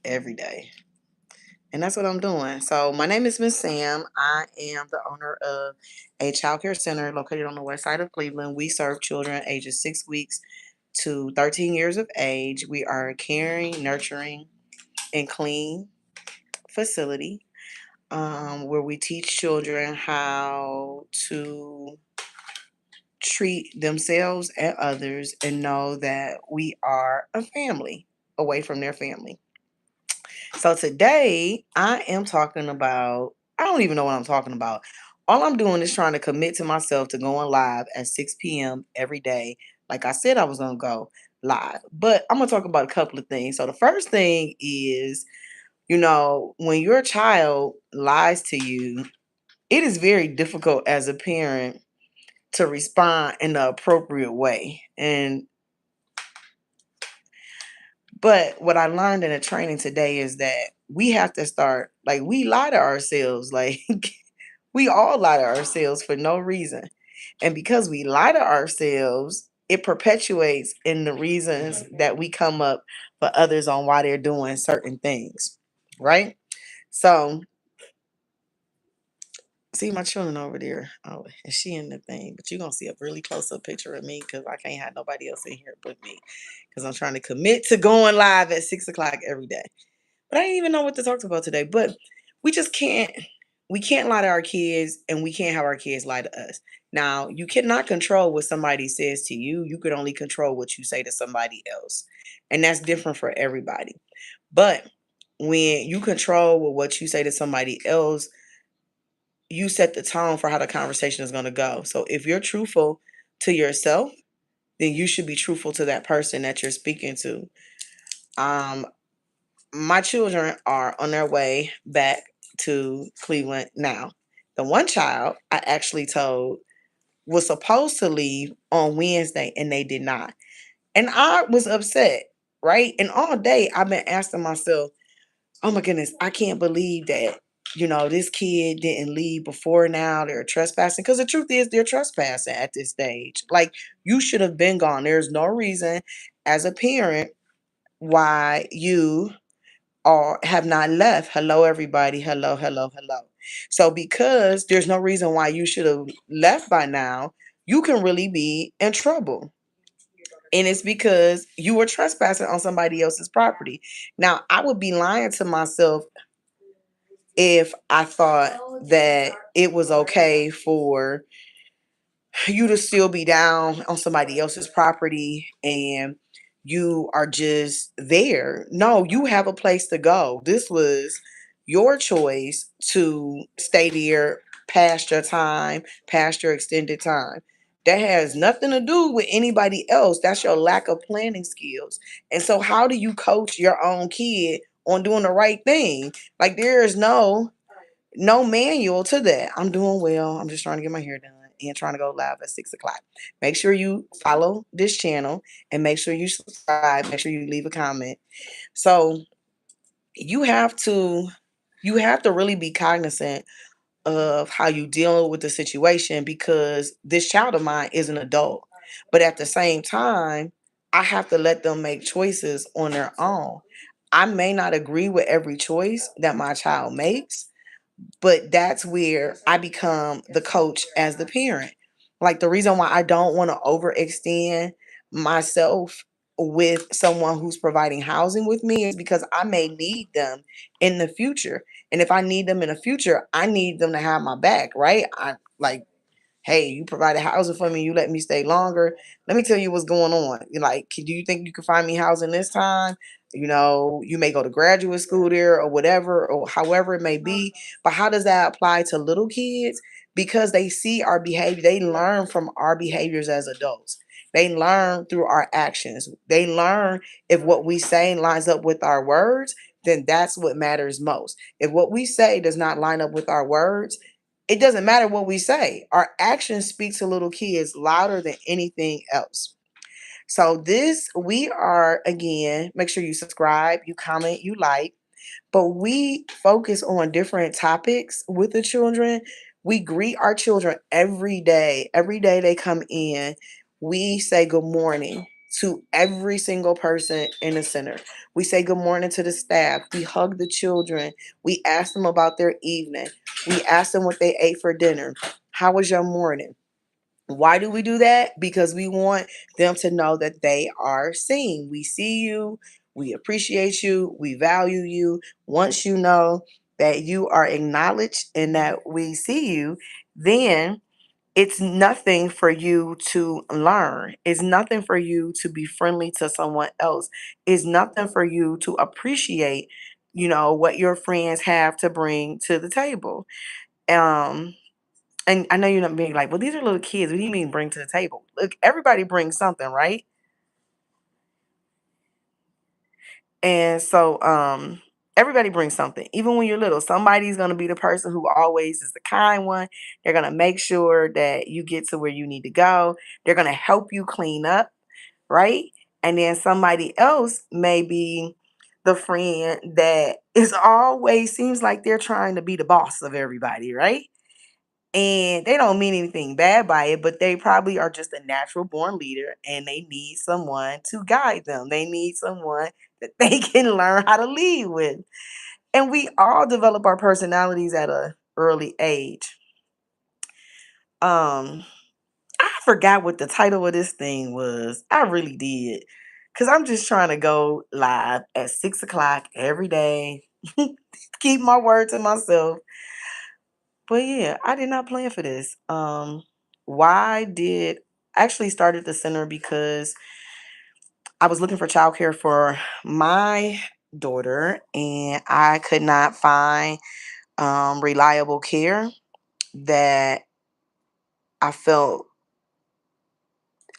every day. And that's what I'm doing. So my name is Miss Sam. I am the owner of a child care center located on the west side of Cleveland. We serve children ages 6 weeks to 13 years of age. We are a caring, nurturing, and clean facility where we teach children how to treat themselves and others and know that we are a family away from their family. So today I am talking about, I don't even know what I'm talking about. All I'm doing is trying to commit to myself to going live at 6 p.m. every day. Like I said, I was going to go live. But I'm going to talk about a couple of things. So the first thing is, when your child lies to you, it is very difficult as a parent to respond in the appropriate way. But what I learned in the training today is that we have to start, like, we lie to ourselves. Like, we all lie to ourselves for no reason. And because we lie to ourselves, it perpetuates in the reasons that we come up for others on why they're doing certain things. Right? So, see my children over there. Oh, and she in the thing. But you're going to see a really close up picture of me because I can't have nobody else in here but me. Because I'm trying to commit to going live at 6 o'clock every day. But I didn't even know what to talk about today. But we just can't. We can't lie to our kids, and we can't have our kids lie to us. Now, you cannot control what somebody says to you. You can only control what you say to somebody else. And that's different for everybody. But when you control what you say to somebody else, you set the tone for how the conversation is going to go. So if you're truthful to yourself, then you should be truthful to that person that you're speaking to. Um, my children are on their way back to Cleveland now. The one child I actually told was supposed to leave on Wednesday and they did not. And I was upset, right? And all day I've been asking myself, oh my goodness, I can't believe that, this kid didn't leave before now. They're trespassing. Because the truth is, they're trespassing at this stage. Like, you should have been gone. There's no reason as a parent why you or have not left. Hello, everybody. Hello, hello, hello. So, because there's no reason why you should have left by now, you can really be in trouble. And it's because you were trespassing on somebody else's property. Now, I would be lying to myself if I thought that it was okay for you to still be down on somebody else's property and you are just there. No, you have a place to go. This was your choice to stay there past your time, past your extended time. That has nothing to do with anybody else. That's your lack of planning skills. And so, how do you coach your own kid on doing the right thing? Like, there is no manual to that. I'm doing well. I'm just trying to get my hair done and trying to go live at 6 o'clock. Make sure you follow this channel and make sure you subscribe. Make sure you leave a comment. So you have to really be cognizant of how you deal with the situation because this child of mine is an adult. But at the same time, I have to let them make choices on their own. I may not agree with every choice that my child makes, but that's where I become the coach as the parent. Like, the reason why I don't want to overextend myself with someone who's providing housing with me is because I may need them in the future. And if I need them in the future, I need them to have my back, right? I like, hey, you provided housing for me, you let me stay longer. Let me tell you what's going on. You're like, do you think you can find me housing this time? You may go to graduate school there or whatever, or however it may be. But how does that apply to little kids? Because they see our behavior, they learn from our behaviors as adults. They learn through our actions. They learn if what we say lines up with our words, then that's what matters most. If what we say does not line up with our words, it doesn't matter what we say. Our actions speak to little kids louder than anything else. So we are, again, make sure you subscribe, you comment, you like, but we focus on different topics with the children. We greet our children every day. Every day they come in, we say good morning. to every single person in the center. We say good morning to the staff. We hug the children. We ask them about their evening. We ask them what they ate for dinner. How was your morning? Why do we do that? Because we want them to know that they are seen. We see you, we appreciate you, we value you. Once you know that you are acknowledged and that we see you, then it's nothing for you to learn. It's nothing for you to be friendly to someone else. It's nothing for you to appreciate, what your friends have to bring to the table. Um, and I know you're not being like, well, these are little kids. What do you mean bring to the table? Look, everybody brings something, right? And so everybody brings something. Even when you're little, somebody's gonna be the person who always is the kind one. They're gonna make sure that you get to where you need to go. They're gonna help you clean up, right? And then somebody else may be the friend that is always seems like they're trying to be the boss of everybody, right? And they don't mean anything bad by it, but they probably are just a natural born leader and they need someone to guide them. They need someone that they can learn how to lead with. And we all develop our personalities at a early age. Um, I forgot what the title of this thing was. I really did. Cause I'm just trying to go live at 6 o'clock every day. Keep my word to myself. But yeah, I did not plan for this. Why did I actually started the center because I was looking for childcare for my daughter and I could not find reliable care that I felt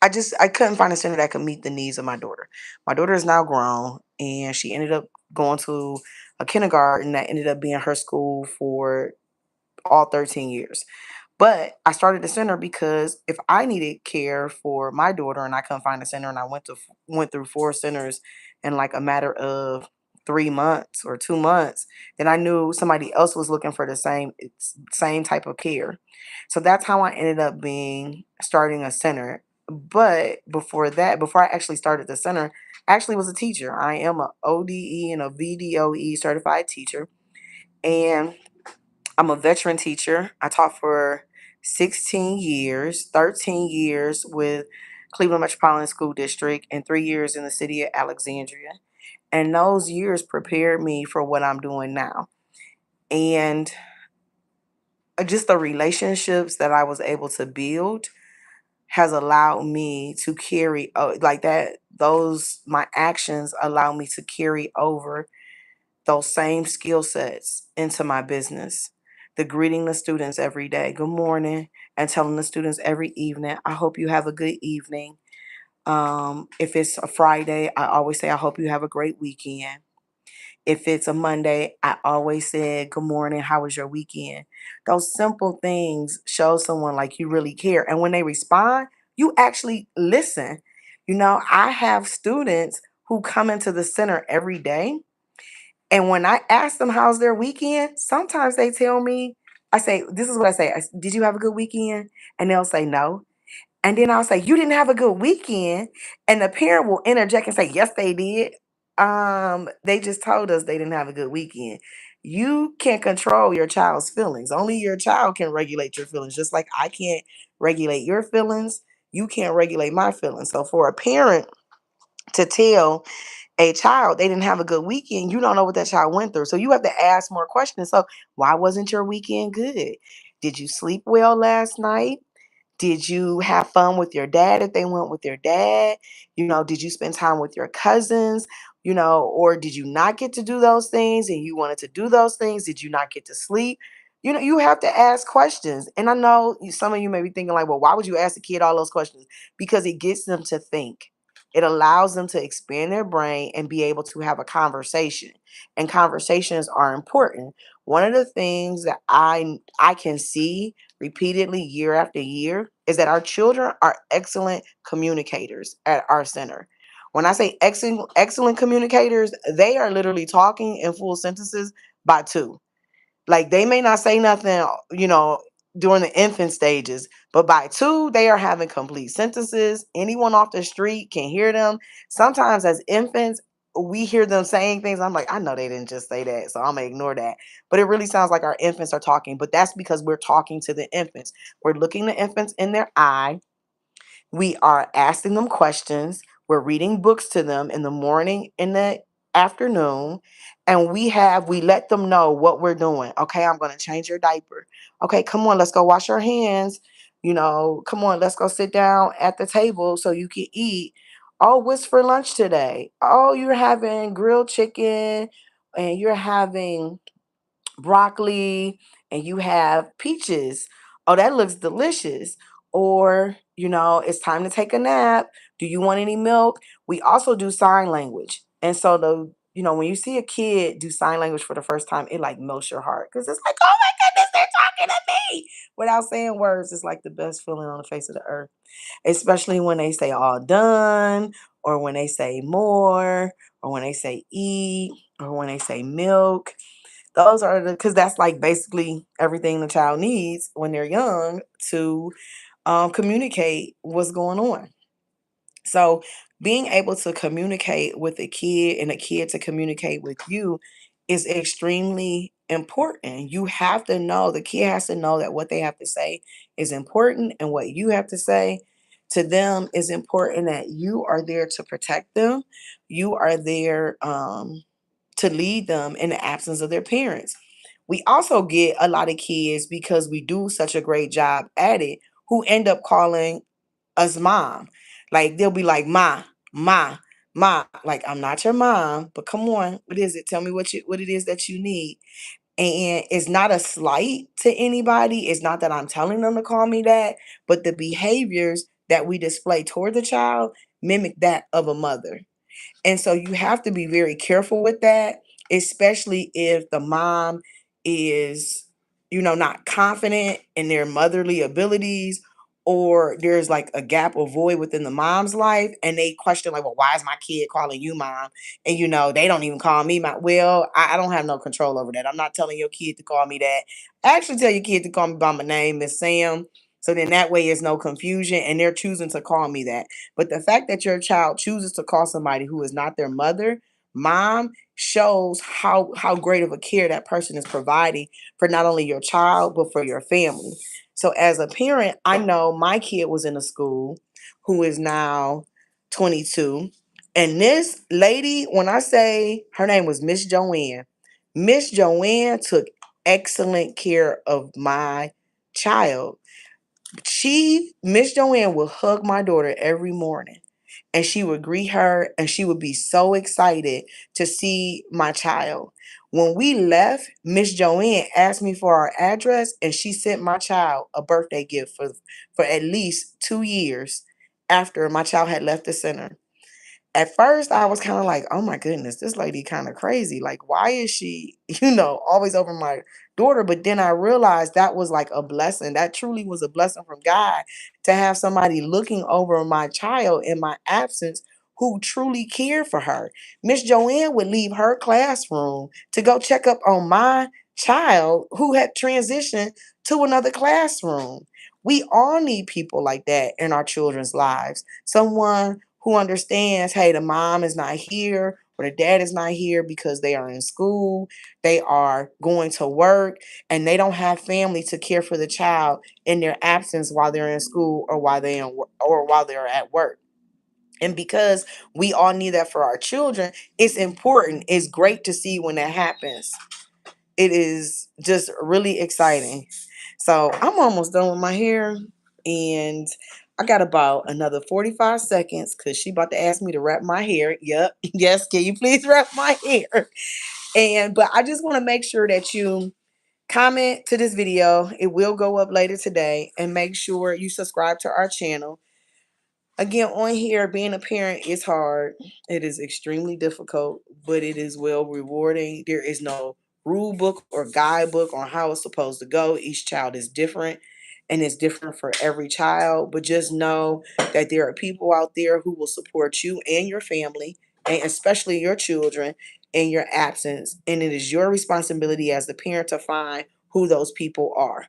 I couldn't find a center that could meet the needs of my daughter. My daughter is now grown and she ended up going to a kindergarten that ended up being her school for all 13 years. But I started the center because if I needed care for my daughter and I couldn't find a center and I went through four centers in like a matter of 3 months or 2 months, then I knew somebody else was looking for the same type of care. So that's how I ended up being starting a center. But before that, before I actually started the center, I actually was a teacher. I am a ODE and a VDOE certified teacher. And I'm a veteran teacher. I taught for 16 years, 13 years with Cleveland Metropolitan School District, and 3 years in the city of Alexandria. And those years prepared me for what I'm doing now. And just the relationships that I was able to build has allowed me to carry, like that, my actions allow me to carry over those same skill sets into my business. The greeting the students every day, good morning, and telling the students every evening, I hope you have a good evening. If it's a Friday, I always say, I hope you have a great weekend. If it's a Monday, I always say, good morning, how was your weekend? Those simple things show someone like you really care. And when they respond, you actually listen. I have students who come into the center every day and when I ask them how's their weekend, sometimes they tell me, I say, this is what I say. Did you have a good weekend? And they'll say no. And then I'll say, you didn't have a good weekend. And the parent will interject and say, yes, they did. They just told us they didn't have a good weekend. You can't control your child's feelings. Only your child can regulate your feelings. Just like I can't regulate your feelings, you can't regulate my feelings. So for a parent to tell a child they didn't have a good weekend, you don't know what that child went through. So you have to ask more questions. So why wasn't your weekend good? Did you sleep well last night? Did you have fun with your dad if they went with their dad? Did you spend time with your cousins? Or did you not get to do those things and you wanted to do those things? Did you not get to sleep? You have to ask questions. And I know some of you may be thinking like, well, why would you ask a kid all those questions? Because it gets them to think. It allows them to expand their brain and be able to have a conversation. And conversations are important. One of the things that I can see repeatedly year after year is that our children are excellent communicators at our center. When I say excellent communicators, they are literally talking in full sentences by two. Like they may not say nothing, during the infant stages. But by 2, they are having complete sentences. Anyone off the street can hear them. Sometimes as infants, we hear them saying things. I'm like, I know they didn't just say that, so I'm gonna ignore that. But it really sounds like our infants are talking. But that's because we're talking to the infants. We're looking the infants in their eye. We are asking them questions. We're reading books to them in the morning, in the afternoon, and we let them know what we're doing. Okay, I'm going to change your diaper. Okay, come on, let's go wash our hands. Come on, let's go sit down at the table so you can eat. Oh, what's for lunch today? Oh, you're having grilled chicken and you're having broccoli and you have peaches. Oh, that looks delicious. Or, it's time to take a nap. Do you want any milk? We also do sign language. And so when you see a kid do sign language for the first time, it like melts your heart because it's like, oh my goodness, they're talking to me without saying words. It's like the best feeling on the face of the earth, especially when they say all done, or when they say more, or when they say eat, or when they say milk. Those are because that's like basically everything the child needs when they're young to communicate what's going on. So being able to communicate with a kid and a kid to communicate with you is extremely important. You have to know, the kid has to know that what they have to say is important, and what you have to say to them is important, that you are there to protect them. You are there to lead them in the absence of their parents. We also get a lot of kids, because we do such a great job at it, who end up calling us mom. Like they'll be like, ma, like I'm not your mom, but come on, what is it? Tell me what it is that you need. And it's not a slight to anybody. It's not that I'm telling them to call me that, but the behaviors that we display toward the child mimic that of a mother. And so you have to be very careful with that, especially if the mom is, not confident in their motherly abilities, or there's like a gap or void within the mom's life and they question like, well, why is my kid calling you mom? And they don't even call me mom. Well, I don't have no control over that. I'm not telling your kid to call me that. Actually tell your kid to call me by my name, Miss Sam. So then that way there's no confusion and they're choosing to call me that. But the fact that your child chooses to call somebody who is not their mother mom shows how great of a care that person is providing for not only your child but for your family. So as a parent, I know my kid was in a school who is now 22. And this lady, when I say her name was Miss Joanne took excellent care of my child. Miss Joanne would hug my daughter every morning and she would greet her and she would be so excited to see my child. When we left, Miss Joanne asked me for our address and she sent my child a birthday gift for at least 2 years after my child had left the center. At first, I was kind of like, oh my goodness, this lady kind of crazy. Like, why is she, always over my daughter? But then I realized that was like a blessing. That truly was a blessing from God to have somebody looking over my child in my absence who truly cared for her. Miss Joanne would leave her classroom to go check up on my child who had transitioned to another classroom. We all need people like that in our children's lives. Someone who understands, hey, the mom is not here or the dad is not here because they are in school, they are going to work, and they don't have family to care for the child in their absence while they're in school or while they're at work. And because we all need that for our children, it's important. It's great to see when that happens. It is just really exciting. So I'm almost done with my hair, and I got about another 45 seconds because she about to ask me to wrap my hair. Yep. Yes, can you please wrap my hair? But I just want to make sure that you comment to this video. It will go up later today, and make sure you subscribe to our channel. Again, on here, being a parent is hard. It is extremely difficult, but it is well rewarding. There is no rule book or guidebook on how it's supposed to go. Each child is different and it's different for every child. But just know that there are people out there who will support you and your family, and especially your children, in your absence. And it is your responsibility as the parent to find who those people are.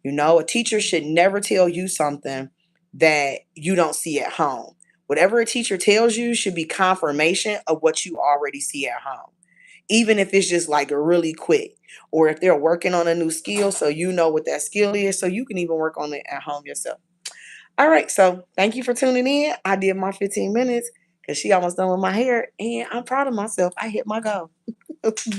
You know, a teacher should never tell you something that you don't see at home. Whatever a teacher tells you should be confirmation of what you already see at home, even if it's just like a really quick, or if they're working on a new skill, so you know what that skill is, so you can even work on it at home yourself. All right, so thank you for tuning in. I did my 15 minutes because she almost done with my hair, and I'm proud of myself. I hit my goal.